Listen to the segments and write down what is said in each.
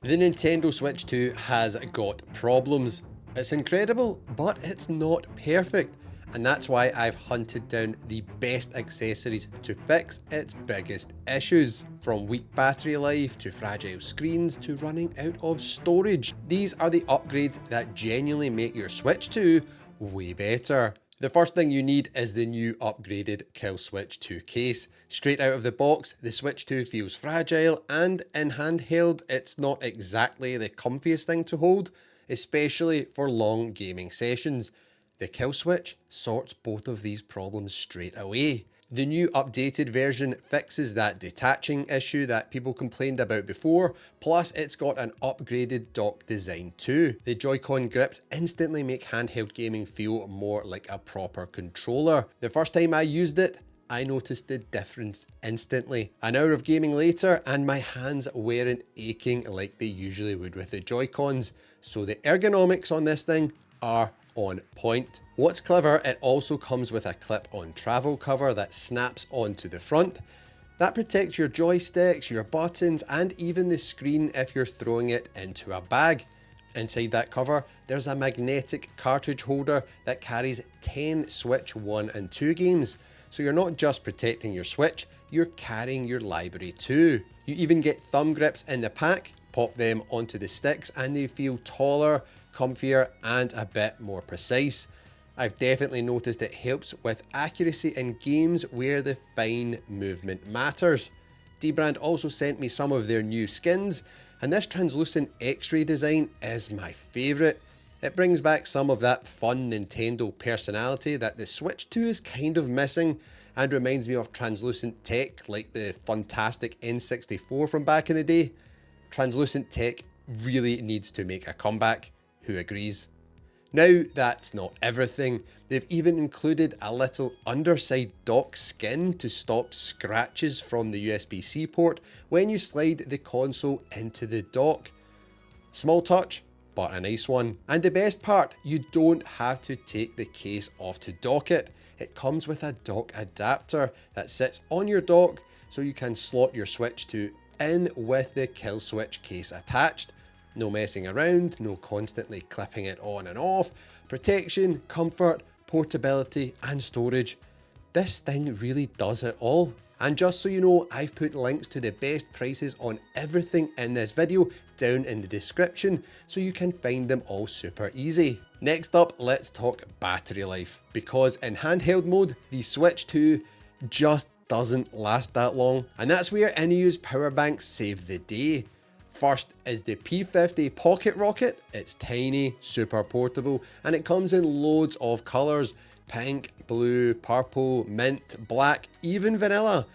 The Nintendo Switch 2 has got problems. It's incredible, but it's not perfect. And that's why I've hunted down the best accessories to fix its biggest issues. From weak battery life, to fragile screens, to running out of storage. These are the upgrades that genuinely make your Switch 2 way better. The first thing you need is the new upgraded KillSwitch 2 case. Straight out of the box, the Switch 2 feels fragile, and in handheld, it's not exactly the comfiest thing to hold, especially for long gaming sessions. The KillSwitch sorts both of these problems straight away. The new updated version fixes that detaching issue that people complained about before, plus it's got an upgraded dock design too. The Joy-Con grips instantly make handheld gaming feel more like a proper controller. The first time I used it, I noticed the difference instantly. An hour of gaming later and my hands weren't aching like they usually would with the Joy-Cons, so the ergonomics on this thing are on point. What's clever, it also comes with a clip-on travel cover that snaps onto the front. That protects your joysticks, your buttons, and even the screen if you're throwing it into a bag. Inside that cover, there's a magnetic cartridge holder that carries 10 Switch 1 and 2 games. So you're not just protecting your Switch, you're carrying your library too. You even get thumb grips in the pack, pop them onto the sticks, and they feel taller, comfier, and a bit more precise. I've definitely noticed it helps with accuracy in games where the fine movement matters. dbrand also sent me some of their new skins, and this translucent X-ray design is my favourite. It brings back some of that fun Nintendo personality that the Switch 2 is kind of missing, and reminds me of translucent tech like the fantastic N64 from back in the day. Translucent tech really needs to make a comeback. Who agrees? Now that's not everything. They've even included a little underside dock skin to stop scratches from the USB-C port when you slide the console into the dock. Small touch, but a nice one. And the best part, you don't have to take the case off to dock it. It comes with a dock adapter that sits on your dock, so you can slot your Switch 2 in with the KillSwitch case attached. No messing around, no constantly clipping it on and off. Protection, comfort, portability, and storage. This thing really does it all. And just so you know, I've put links to the best prices on everything in this video down in the description, so you can find them all super easy. Next up, let's talk battery life, because in handheld mode, the Switch 2 just doesn't last that long. And that's where INIU's Power Banks save the day. First is the P50 Pocket Rocket. It's tiny, super portable, and it comes in loads of colours: pink, blue, purple, mint, black, even vanilla.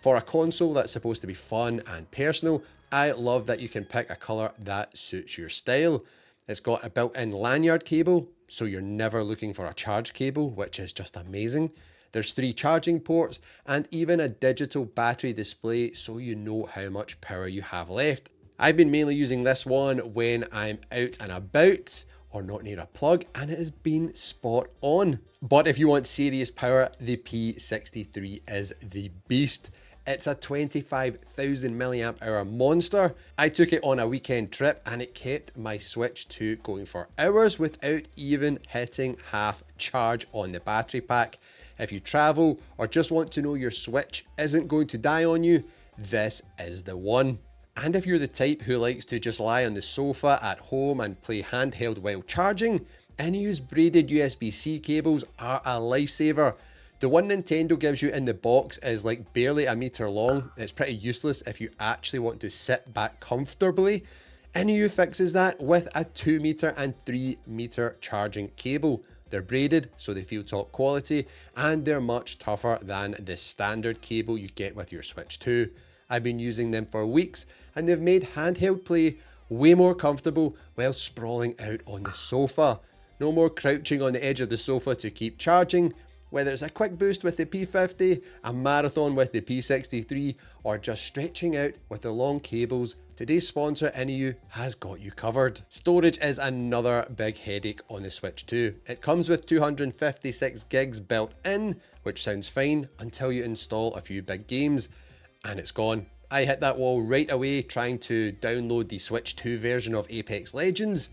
For a console that's supposed to be fun and personal, I love that you can pick a colour that suits your style. It's got a built-in lanyard cable, so you're never looking for a charge cable, which is just amazing. There's 3 charging ports and even a digital battery display, so you know how much power you have left. I've been mainly using this one when I'm out and about or not near a plug, and it has been spot on. But if you want serious power, the P63 is the beast. It's a 25,000 milliamp hour monster. I took it on a weekend trip and it kept my Switch 2 going for hours without even hitting half charge on the battery pack. If you travel or just want to know your Switch isn't going to die on you, this is the one. And if you're the type who likes to just lie on the sofa at home and play handheld while charging, INIU's braided USB-C cables are a lifesaver. The one Nintendo gives you in the box is like barely a meter long. It's pretty useless if you actually want to sit back comfortably. INIU fixes that with a 2 meter and 3 meter charging cable. They're braided, so they feel top quality, and they're much tougher than the standard cable you get with your Switch 2. I've been using them for weeks, and they've made handheld play way more comfortable while sprawling out on the sofa. No more crouching on the edge of the sofa to keep charging. Whether it's a quick boost with the P50, a marathon with the P63, or just stretching out with the long cables, today's sponsor INIU has got you covered. Storage is another big headache on the Switch 2. It comes with 256 gigs built in, which sounds fine until you install a few big games, and it's gone. I hit that wall right away trying to download the Switch 2 version of Apex Legends.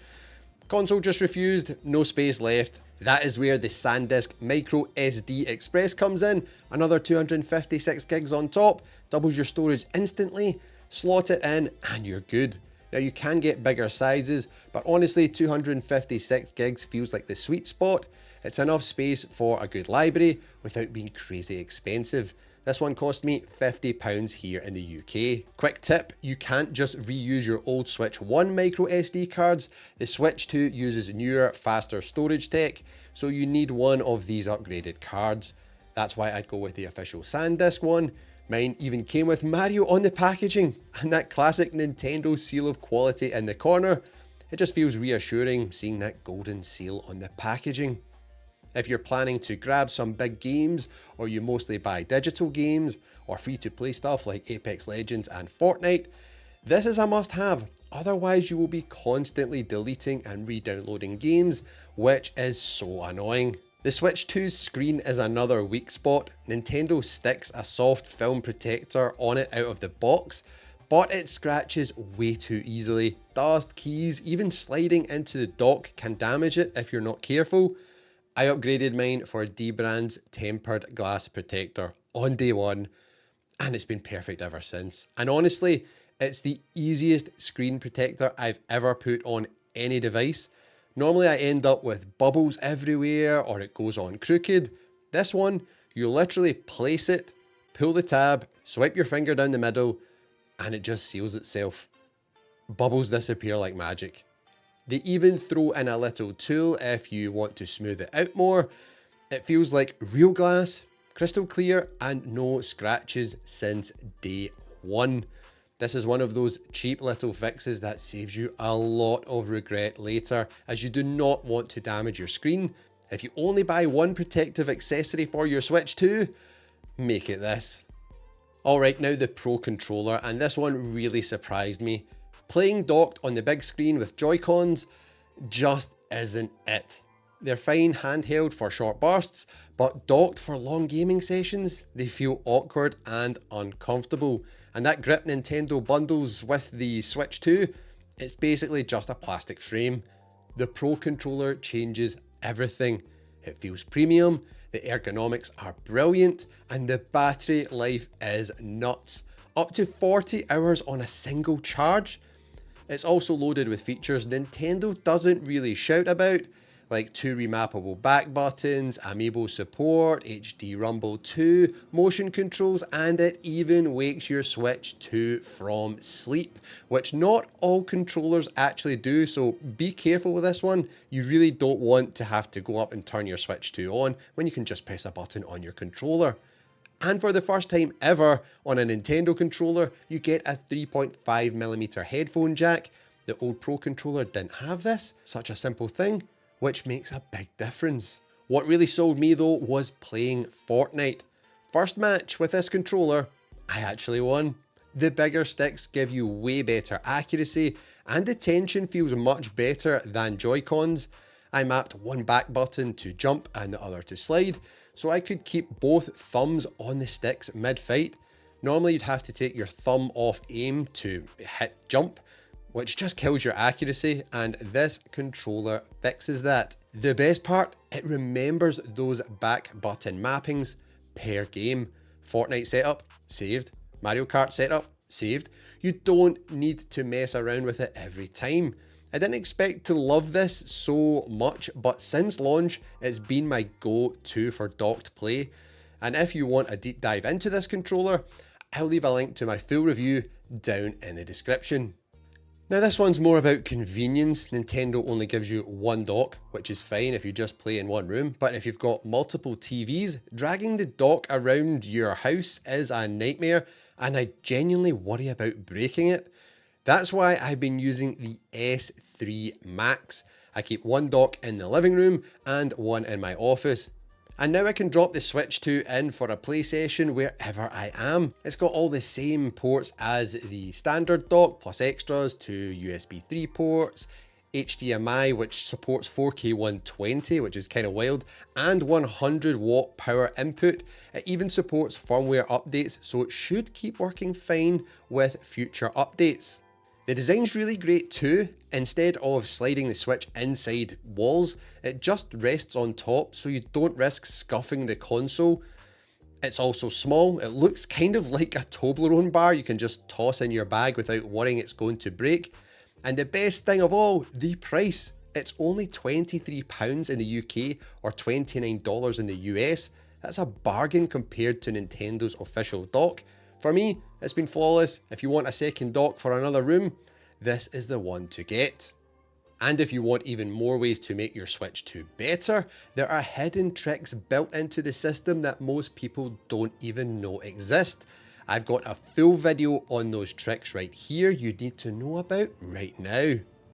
Console just refused, no space left. That is where the SanDisk MicroSD Express comes in. Another 256 gigs on top, doubles your storage instantly, slot it in and you're good. Now you can get bigger sizes, but honestly 256 gigs feels like the sweet spot. It's enough space for a good library without being crazy expensive. This one cost me £50 here in the UK. Quick tip, you can't just reuse your old Switch 1 micro SD cards. The Switch 2 uses newer, faster storage tech, so you need one of these upgraded cards. That's why I'd go with the official SanDisk one. Mine even came with Mario on the packaging and that classic Nintendo seal of quality in the corner. It just feels reassuring seeing that golden seal on the packaging. If you're planning to grab some big games, or you mostly buy digital games, or free-to-play stuff like Apex Legends and Fortnite, this is a must-have, otherwise you will be constantly deleting and re-downloading games, which is so annoying. The Switch 2's screen is another weak spot. Nintendo sticks a soft film protector on it out of the box, but it scratches way too easily. Dust, keys, even sliding into the dock can damage it if you're not careful. I upgraded mine for dbrand's tempered glass protector on day one, and it's been perfect ever since. And honestly, it's the easiest screen protector I've ever put on any device. Normally I end up with bubbles everywhere or it goes on crooked. This one, you literally place it, pull the tab, swipe your finger down the middle, and it just seals itself. Bubbles disappear like magic. They even throw in a little tool if you want to smooth it out more. It feels like real glass, crystal clear, and no scratches since day one. This is one of those cheap little fixes that saves you a lot of regret later, as you do not want to damage your screen. If you only buy one protective accessory for your Switch 2, make it this. Alright, now the Pro Controller, and this one really surprised me. Playing docked on the big screen with Joy-Cons just isn't it. They're fine handheld for short bursts, but docked for long gaming sessions, they feel awkward and uncomfortable. And that grip Nintendo bundles with the Switch 2, it's basically just a plastic frame. The Pro Controller changes everything. It feels premium, the ergonomics are brilliant, and the battery life is nuts. Up to 40 hours on a single charge. It's also loaded with features Nintendo doesn't really shout about, like 2 remappable back buttons, amiibo support, HD Rumble 2, motion controls, and it even wakes your Switch 2 from sleep, which not all controllers actually do, so be careful with this one. You really don't want to have to go up and turn your Switch 2 on when you can just press a button on your controller. And for the first time ever on a Nintendo controller, you get a 3.5mm headphone jack. The old Pro Controller didn't have this, such a simple thing, which makes a big difference. What really sold me though was playing Fortnite. First match with this controller, I actually won. The bigger sticks give you way better accuracy, and the tension feels much better than Joy-Cons. I mapped one back button to jump and the other to slide, so I could keep both thumbs on the sticks mid-fight. Normally you'd have to take your thumb off aim to hit jump, which just kills your accuracy, and this controller fixes that. The best part, it remembers those back button mappings per game. Fortnite setup, saved. Mario Kart setup, saved. You don't need to mess around with it every time. I didn't expect to love this so much, but since launch, it's been my go-to for docked play. And if you want a deep dive into this controller, I'll leave a link to my full review down in the description. Now this one's more about convenience. Nintendo only gives you one dock, which is fine if you just play in one room, but if you've got multiple TVs, dragging the dock around your house is a nightmare, and I genuinely worry about breaking it. That's why I've been using the S3 Max. I keep one dock in the living room and one in my office. And now I can drop the Switch 2 in for a play session wherever I am. It's got all the same ports as the standard dock, plus extras, 2 USB 3 ports, HDMI, which supports 4K 120, which is kind of wild, and 100 watt power input. It even supports firmware updates, so it should keep working fine with future updates. The design's really great too. Instead of sliding the Switch inside walls, it just rests on top so you don't risk scuffing the console. It's also small. It looks kind of like a Toblerone bar you can just toss in your bag without worrying it's going to break. And the best thing of all, the price. It's only £23 in the UK or $29 in the US. That's a bargain compared to Nintendo's official dock. For me, it's been flawless. If you want a second dock for another room, this is the one to get. And if you want even more ways to make your Switch 2 better, there are hidden tricks built into the system that most people don't even know exist. I've got a full video on those tricks right here you need to know about right now.